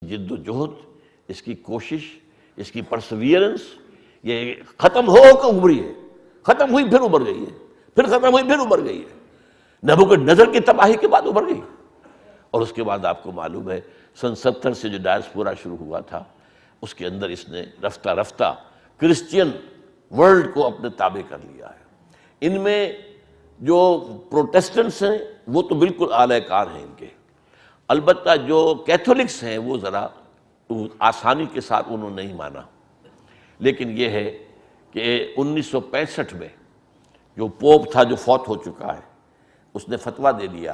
جد و جہد، اس کی کوشش، اس کی پرسویئرنس، یہ ختم ہو کر ابھری ہے، ختم ہوئی پھر ابھر گئی ہے، پھر ختم ہوئی پھر ابھر گئی ہے۔ نبوکدنضر کی تباہی کے بعد ابھر گئی، اور اس کے بعد آپ کو معلوم ہے سن 70 سے جو ڈائسپورا شروع ہوا تھا، اس کے اندر اس نے رفتہ رفتہ کرسچین ورلڈ کو اپنے تابع کر لیا ہے۔ ان میں جو پروٹیسٹنٹس ہیں وہ تو بالکل اعلی کار ہیں ان کے، البتہ جو کیتھولکس ہیں وہ ذرا آسانی کے ساتھ انہوں نے نہیں مانا۔ لیکن یہ ہے کہ 1965 میں جو پوپ تھا جو فوت ہو چکا ہے، اس نے فتویٰ دے دیا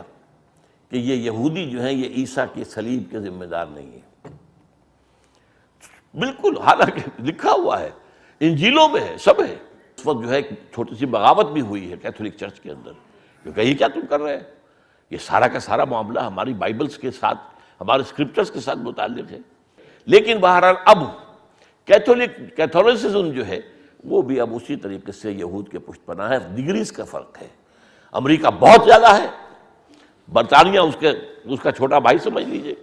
کہ یہ یہودی جو ہیں یہ عیسیٰ کی صلیب کے ذمہ دار نہیں ہیں، بالکل، حالانکہ لکھا ہوا ہے انجیلوں میں ہے، سب ہے۔ اس وقت جو ہے ایک چھوٹی سی بغاوت بھی ہوئی ہے کیتھولک چرچ کے اندر، کہ یہ کیا تم کر رہے ہیں، یہ سارا کا سارا معاملہ ہماری بائبلز کے ساتھ، ہمارے اسکرپچرز کے ساتھ متعلق ہے۔ لیکن بہرحال اب کیتھولسزم جو ہے وہ بھی اب اسی طریقے سے یہود کے پشت پناہ ہے، ڈگریز کا فرق ہے۔ امریکہ بہت زیادہ ہے، برطانیہ اس کا چھوٹا بھائی سمجھ لیجئے،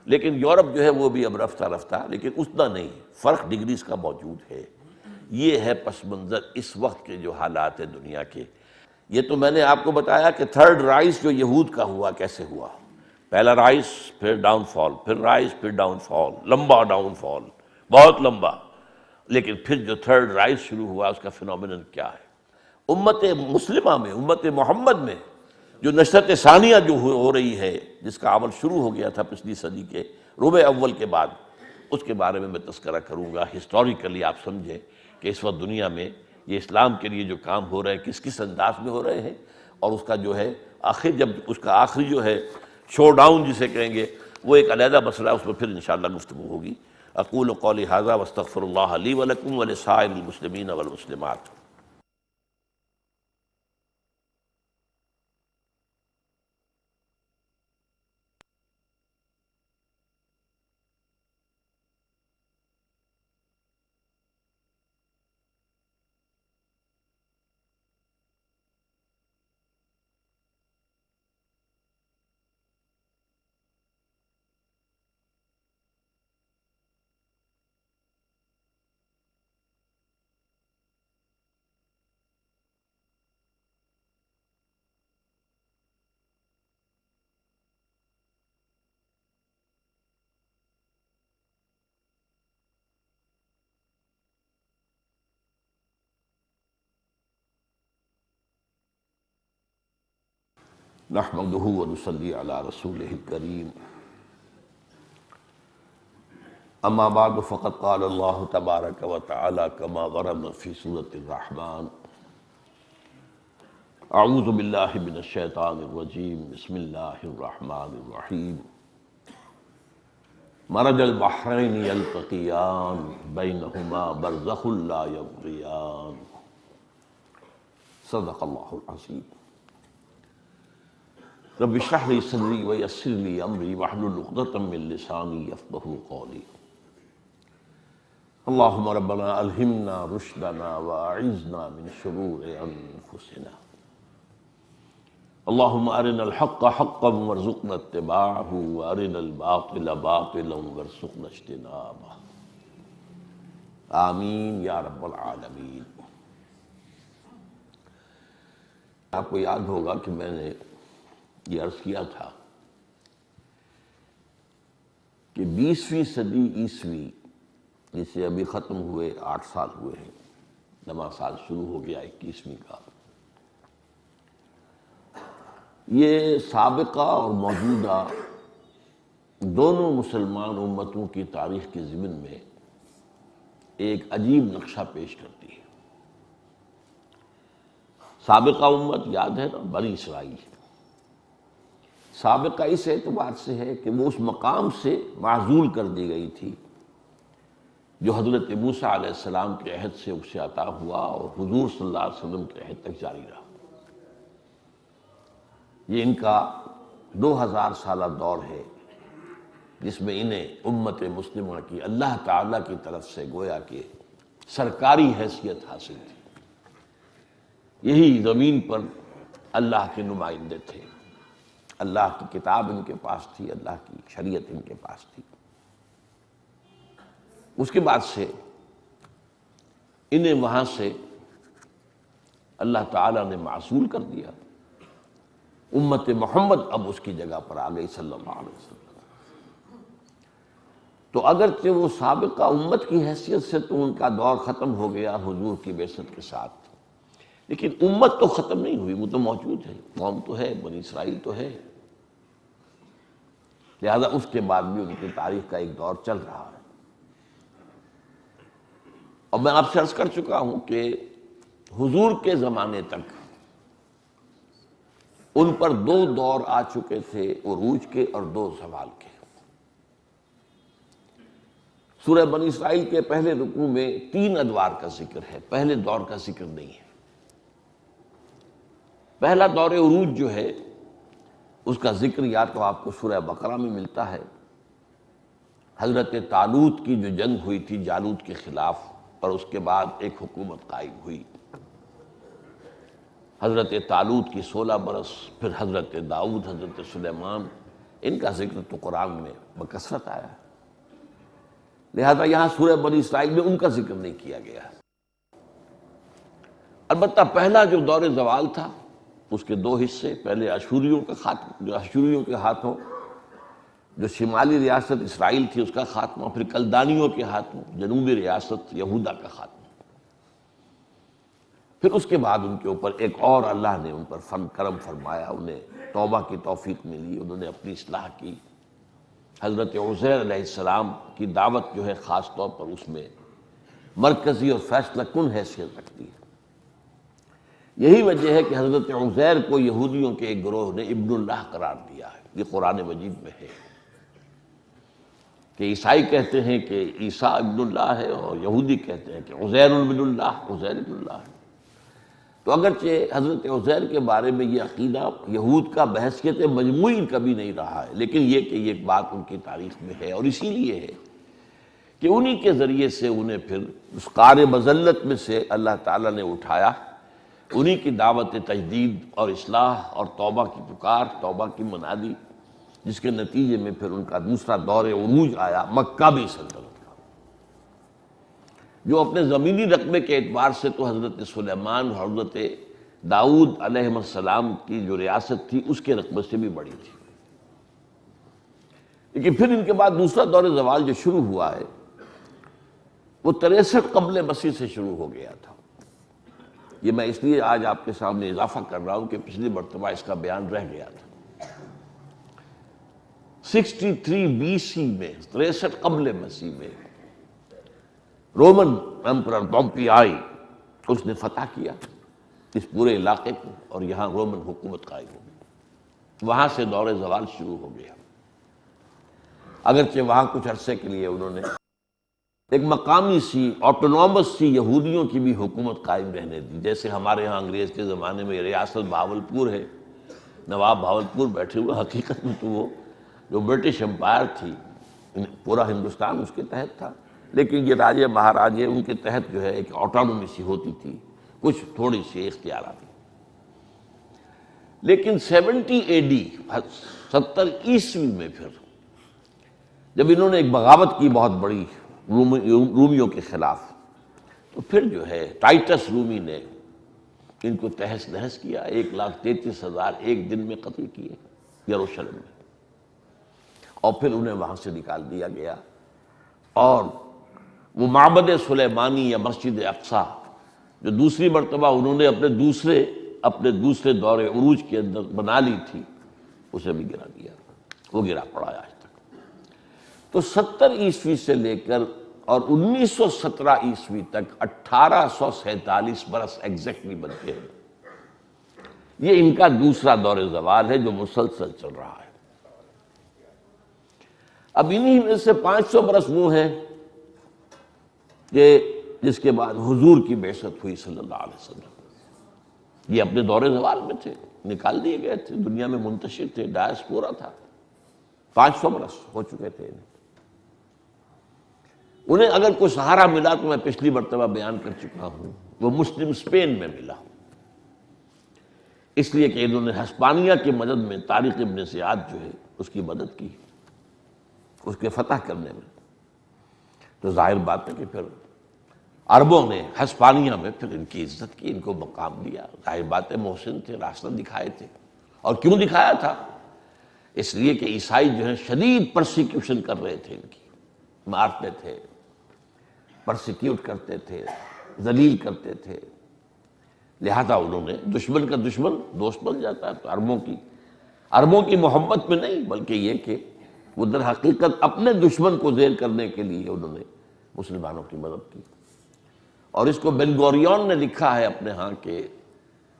لیکن یورپ جو ہے وہ بھی اب رفتہ رفتہ، لیکن اتنا نہیں، فرق ڈگریز کا موجود ہے۔ یہ ہے پس منظر اس وقت کے جو حالات ہیں دنیا کے۔ یہ تو میں نے آپ کو بتایا کہ تھرڈ رائز جو یہود کا ہوا کیسے ہوا، پہلا رائز، پھر ڈاؤن فال، پھر رائز، پھر ڈاؤن فال، لمبا ڈاؤن فال، بہت لمبا۔ لیکن پھر جو تھرڈ رائز شروع ہوا اس کا فینومینن کیا ہے؟ امت مسلمہ میں، امت محمد میں جو نشرت ثانیہ جو ہو رہی ہے، جس کا عمل شروع ہو گیا تھا پچھلی صدی کے ربع اول کے بعد، اس کے بارے میں تذکرہ کروں گا۔ ہسٹوریکلی آپ سمجھیں کہ اس وقت دنیا میں یہ اسلام کے لیے جو کام ہو رہے ہیں کس کس انداز میں ہو رہے ہیں، اور اس کا جو ہے آخر جب اس کا آخری جو ہے شو ڈاؤن جسے کہیں گے، وہ ایک علیحدہ مسئلہ ہے، اس پر پھر انشاءاللہ گفتگو ہوگی۔ اقول قولی ھذا واستغفر اللہ لی ولکم ولسائر المسلمین والمسلمات۔ نحمده ونصلي على رسوله الكريم، اما بعد فقد قال الله تبارك وتعالى كما ورد في سورة الرحمن، اعوذ باللہ من الشیطان الرجیم، بسم اللہ الرحمن الرحیم، مرج البحرین یلتقیان بینہما برزخ لا یبغیان، صدق اللہ العظیم۔ رب اشرح لي صدری ویسر لي امری واحلل عقدۃ من لسانی یفقہوا قولی۔ اللہم ربنا الہمنا رشدنا واعذنا من شرور انفسنا، اللہم ارنا الحق حقا وارزقنا اتباعہ وارنا الباطل باطلا وارزقنا اجتنابہ، آمین یا رب العالمین۔ آپ کو یاد ہوگا کہ میں نے یہ عرض کیا تھا کہ 20ویں صدی عیسوی، جسے ابھی ختم ہوئے 8 سال ہوئے ہیں، نواں سال شروع ہو گیا 21ویں کا، یہ سابقہ اور موجودہ دونوں مسلمان امتوں کی تاریخ کی ضمن میں ایک عجیب نقشہ پیش کرتی ہے۔ سابقہ امت یاد ہے نا، بنی اسرائیل۔ سابقہ اس اعتبار سے ہے کہ وہ اس مقام سے معزول کر دی گئی تھی جو حضرت موسیٰ علیہ السلام کے عہد سے اسے عطا ہوا اور حضور صلی اللہ علیہ وسلم کے عہد تک جاری رہا۔ یہ ان کا 2000 سالہ دور ہے جس میں انہیں امت مسلمہ کی اللہ تعالیٰ کی طرف سے گویا کہ سرکاری حیثیت حاصل تھی۔ یہی زمین پر اللہ کے نمائندے تھے، اللہ کی کتاب ان کے پاس تھی، اللہ کی شریعت ان کے پاس تھی۔ اس کے بعد سے انہیں وہاں سے اللہ تعالیٰ نے معزول کر دیا، امت محمد اب اس کی جگہ پر آ گئی صلی اللہ علیہ وسلم۔ تو اگرچہ وہ سابقہ امت کی حیثیت سے تو ان کا دور ختم ہو گیا حضور کی بعثت کے ساتھ، لیکن امت تو ختم نہیں ہوئی، وہ تو موجود ہے، قوم تو ہے، بنی اسرائیل تو ہے، لہذا اس کے بعد بھی ان کی تاریخ کا ایک دور چل رہا ہے۔ اور میں آپ سے عرض کر چکا ہوں کہ حضور کے زمانے تک ان پر دو دور آ چکے تھے، عروج کے اور دو زوال کے۔ سورہ بنی اسرائیل کے پہلے رکوع میں 3 ادوار کا ذکر ہے، پہلے دور کا ذکر نہیں ہے۔ پہلا دور عروج جو ہے اس کا ذکر یا تو آپ کو سورہ بقرہ میں ملتا ہے، حضرت طالوت کی جو جنگ ہوئی تھی جالوت کے خلاف، اور اس کے بعد ایک حکومت قائم ہوئی، حضرت طالوت کی 16 برس، پھر حضرت داؤد، حضرت سلیمان، ان کا ذکر تو قرآن میں بکثرت آیا ہے، لہذا یہاں سورہ بنی اسرائیل میں ان کا ذکر نہیں کیا گیا۔ البتہ پہلا جو دور زوال تھا اس کے 2 حصے، پہلے اشوریوں کا خاتمہ، جو اشوریوں کے ہاتھوں جو شمالی ریاست اسرائیل تھی اس کا خاتمہ، پھر کلدانیوں کے ہاتھوں جنوبی ریاست یہودا کا خاتمہ، پھر اس کے بعد ان کے اوپر ایک اور اللہ نے ان پر کرم فرمایا، انہیں توبہ کی توفیق ملی، انہوں نے اپنی اصلاح کی۔ حضرت عزیر علیہ السلام کی دعوت جو ہے خاص طور پر اس میں مرکزی اور فیصلہ کن حیثیت رکھتی ہے۔ یہی وجہ ہے کہ حضرت عزیر کو یہودیوں کے ایک گروہ نے ابن اللہ قرار دیا ہے، یہ قرآن مجید میں ہے کہ عیسائی کہتے ہیں کہ عیسیٰ ابن اللہ ہے، اور یہودی کہتے ہیں کہ عزیر ابن اللہ، عزیر ابن اللہ ہے۔ تو اگرچہ حضرت عزیر کے بارے میں یہ عقیدہ یہود کا بحیثیت مجموعی کبھی نہیں رہا ہے، لیکن یہ کہ یہ بات ان کی تاریخ میں ہے، اور اسی لیے ہے کہ انہی کے ذریعے سے انہیں پھر اس قعر مذلت میں سے اللہ تعالیٰ نے اٹھایا، انہی کی دعوت تجدید اور اصلاح اور توبہ کی پکار، توبہ کی منادی، جس کے نتیجے میں پھر ان کا دوسرا دور عروج آیا مکابی سلطنت کا، جو اپنے زمینی رقبے کے اعتبار سے تو حضرت سلیمان اور حضرت داؤد علیہ السلام کی جو ریاست تھی اس کے رقبے سے بھی بڑی تھی، لیکن پھر ان کے بعد دوسرا دور زوال جو شروع ہوا ہے وہ 63 قبل مسیح سے شروع ہو گیا تھا۔ یہ میں اس لیے آج آپ کے سامنے اضافہ کر رہا ہوں کہ پچھلی مرتبہ اس کا بیان رہ گیا تھا۔ 63 BC میں، 63 قبل مسیح میں رومن ایمپرر پومپیائی اس نے فتح کیا اس پورے علاقے کو، اور یہاں رومن حکومت قائم ہو گئی، وہاں سے دور زوال شروع ہو گیا۔ اگرچہ وہاں کچھ عرصے کے لیے انہوں نے ایک مقامی سی آٹونومس سی یہودیوں کی بھی حکومت قائم رہنے دی، جیسے ہمارے ہاں انگریز کے زمانے میں ریاست بہاولپور ہے، نواب بہاولپور بیٹھے ہوئے، حقیقت میں تو وہ جو برٹش امپائر تھی پورا ہندوستان اس کے تحت تھا، لیکن یہ راجے مہاراجے ان کے تحت جو ہے ایک آٹونومی سی ہوتی تھی، کچھ تھوڑی سی اختیارات۔ لیکن 70 AD 70 عیسوی میں پھر جب انہوں نے ایک بغاوت کی بہت بڑی رومیوں کے خلاف، تو پھر جو ہے ٹائٹس رومی نے ان کو تہس نہس کیا، 1,33,000 ایک دن میں قتل کیے یروشلم میں، اور پھر انہیں وہاں سے نکال دیا گیا، اور وہ معبد سلیمانی یا مسجد اقصیٰ جو دوسری مرتبہ انہوں نے اپنے دوسرے دور عروج کے اندر بنا لی تھی، اسے بھی گرا دیا، وہ گرا پڑا آج تک۔ تو 70 عیسوی سے لے کر اور 1917 عیسوی تک 1847 برس ایگزیکٹلی بنتے ہیں، یہ ان کا دوسرا دور زوال ہے جو مسلسل چل رہا ہے۔ اب انہی میں سے 500 برس وہ ہیں کہ جس کے بعد حضور کی بعثت ہوئی صلی اللہ علیہ وسلم، یہ اپنے دور زوال میں تھے، نکال دیے گئے تھے، دنیا میں منتشر تھے، ڈائسپورا تھا، 500 برس ہو چکے تھے انہیں اگر کوئی سہارا ملا تو میں پچھلی مرتبہ بیان کر چکا ہوں، وہ مسلم اسپین میں ملا، اس لیے کہ انہوں نے ہسپانیہ کی مدد میں طارق ابن زیاد جو ہے اس کی مدد کی، اس کے فتح کرنے میں۔ تو ظاہر بات ہے کہ پھر عربوں نے ہسپانیہ میں پھر ان کی عزت کی، ان کو مقام دیا۔ ظاہر بات ہے محسن تھے، راستہ دکھائے تھے۔ اور کیوں دکھایا تھا؟ اس لیے کہ عیسائی جو ہیں شدید پرسیکیوشن کر رہے تھے، ان کی مارتے تھے، پرسیکیوٹ کرتے تھے، ذلیل کرتے تھے، لہذا انہوں نے دشمن کا دشمن دوست بن جاتا ہے۔ تو عربوں کی محبت میں نہیں، بلکہ یہ کہ وہ در حقیقت اپنے دشمن کو ذیل کرنے کے لیے انہوں نے مسلمانوں کی مدد کی۔ اور اس کو بن گوریون نے لکھا ہے اپنے ہاں کہ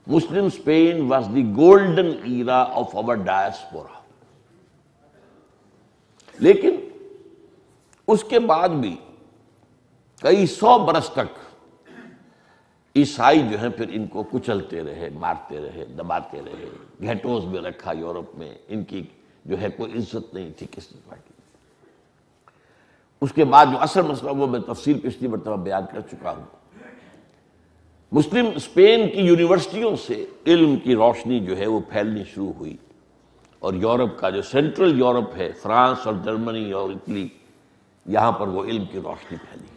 Muslim Spain was the golden era of our diaspora. لیکن اس کے بعد بھی کئی سو برس تک عیسائی جو ہیں پھر ان کو کچلتے رہے، مارتے رہے، دباتے رہے، گھیٹوز میں رکھا یورپ میں، ان کی جو ہے کوئی عزت نہیں تھی کسی پارٹی۔ اس کے بعد جو اصل مسئلہ وہ میں تفصیل پچھلی مرتبہ بیان کر چکا ہوں۔ مسلم اسپین کی یونیورسٹیوں سے علم کی روشنی جو ہے وہ پھیلنی شروع ہوئی، اور یورپ کا جو سینٹرل یورپ ہے، فرانس اور جرمنی اور اٹلی، یہاں پر وہ علم کی روشنی پھیلی،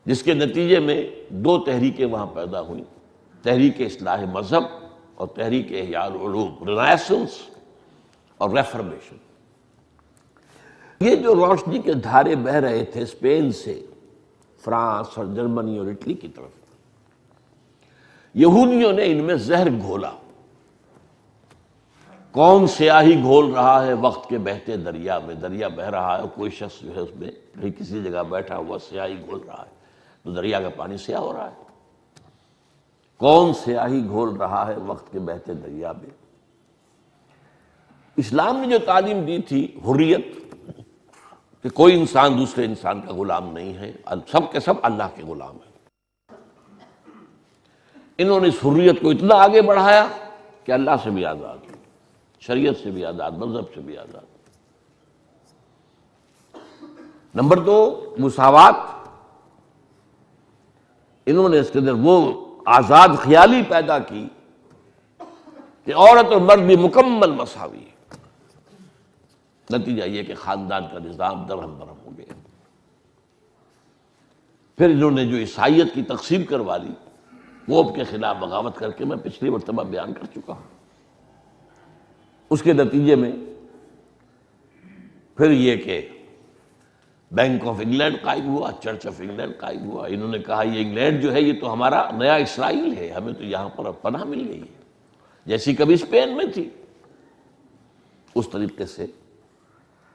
جس کے نتیجے میں دو تحریکیں وہاں پیدا ہوئیں، تحریک اصلاح مذہب اور تحریک احیاء العلوم، رینیسنس اور ریفرمیشن۔ یہ جو روشنی کے دھارے بہہ رہے تھے اسپین سے فرانس اور جرمنی اور اٹلی کی طرف، یہودیوں نے ان میں زہر گھولا۔ کون سیاہی گھول رہا ہے وقت کے بہتے دریا میں؟ دریا بہہ رہا ہے اور کوئی شخص جو ہے اس میں کہیں کسی جگہ بیٹھا ہوا سیاہی گھول رہا ہے، تو دریا کا پانی سیاہ ہو رہا ہے۔ کون سیاہی گھول رہا ہے وقت کے بہتے دریا میں؟ اسلام نے جو تعلیم دی تھی حریت، کہ کوئی انسان دوسرے انسان کا غلام نہیں ہے، سب کے سب اللہ کے غلام ہیں، انہوں نے اس حریت کو اتنا آگے بڑھایا کہ اللہ سے بھی آزاد، شریعت سے بھی آزاد، مذہب سے بھی آزاد۔ نمبر دو، مساوات۔ انہوں نے اس کے اندر وہ آزاد خیالی پیدا کی کہ عورت اور مرد بھی مکمل مساوی ہے۔ نتیجہ یہ کہ خاندان کا نظام درہم برہم ہو گیا۔ پھر انہوں نے جو عیسائیت کی تقسیم کروا لی، پوپ کے خلاف بغاوت کر کے میں پچھلی مرتبہ بیان کر چکا ہوں۔ اس کے نتیجے میں پھر یہ کہ بینک آف انگلینڈ قائم ہوا، چرچ آف انگلینڈ قائم ہوا۔ انہوں نے کہا یہ انگلینڈ جو ہے یہ تو ہمارا نیا اسرائیل ہے، ہمیں تو یہاں پر پناہ مل گئی ہے، جیسی کبھی اسپین میں تھی، اس طریقے سے۔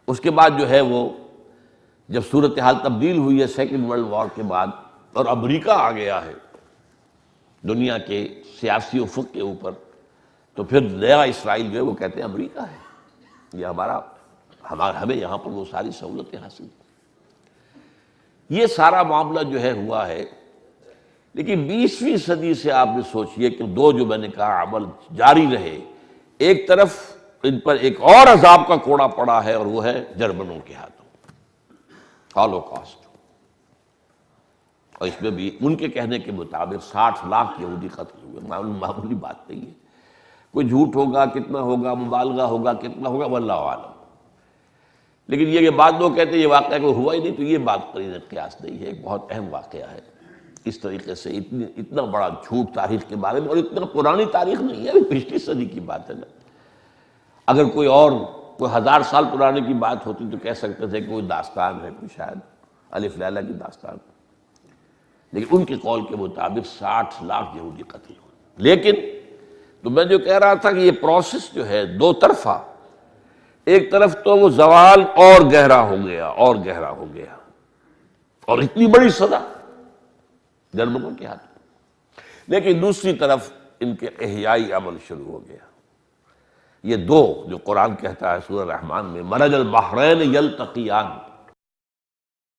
اس کے بعد جو ہے وہ جب صورتحال تبدیل ہوئی ہے سیکنڈ ورلڈ وار کے بعد، اور امریکہ آ گیا ہے دنیا کے سیاسی افق کے اوپر، تو پھر نیا اسرائیل جو ہے وہ کہتے ہیں امریکہ ہے، یہ ہمیں یہاں پر وہ ساری سہولتیں حاصل ہیں۔ یہ سارا معاملہ جو ہے ہوا ہے، لیکن 20ویں صدی سے آپ نے سوچئے کہ دو جو میں نے کہا عمل جاری رہے، ایک طرف ان پر ایک اور عذاب کا کوڑا پڑا ہے، اور وہ ہے جرمنوں کے ہاتھوں، ہالوکاسٹ۔ اور اس میں بھی ان کے کہنے کے مطابق 60 لاکھ یہودی قتل ہوئے، معمولی بات نہیں ہے۔ کوئی جھوٹ ہوگا، کتنا ہوگا، مبالغہ ہوگا، کتنا ہوگا، واللہ عالم۔ لیکن یہ کہ بعض لوگ کہتے ہیں یہ واقعہ کوئی ہوا ہی نہیں، تو یہ بات قرینہ قیاس نہیں ہے، ایک بہت اہم واقعہ ہے۔ اس طریقے سے اتنا بڑا جھوٹ تاریخ کے بارے میں، اور اتنا پرانی تاریخ نہیں ہے، ابھی پچھلی صدی کی بات ہے نا۔ اگر کوئی 1000 سال پرانے کی بات ہوتی تو کہہ سکتے تھے کہ کوئی داستان ہے، کوئی شاید الف لیلہ کی داستان، لیکن ان کے قول کے مطابق 60 لاکھ یہودی قتل ہوئے۔ لیکن تو میں جو کہہ رہا تھا کہ یہ پروسیس جو ہے دو طرفہ، ایک طرف تو وہ زوال اور گہرا ہو گیا، اور گہرا ہو گیا، اور اتنی بڑی سزا جرمنوں کے ہاتھ، لیکن دوسری طرف ان کے احیائی عمل شروع ہو گیا۔ یہ دو جو قرآن کہتا ہے سورہ رحمان میں، مرج البحرین یلتقیان،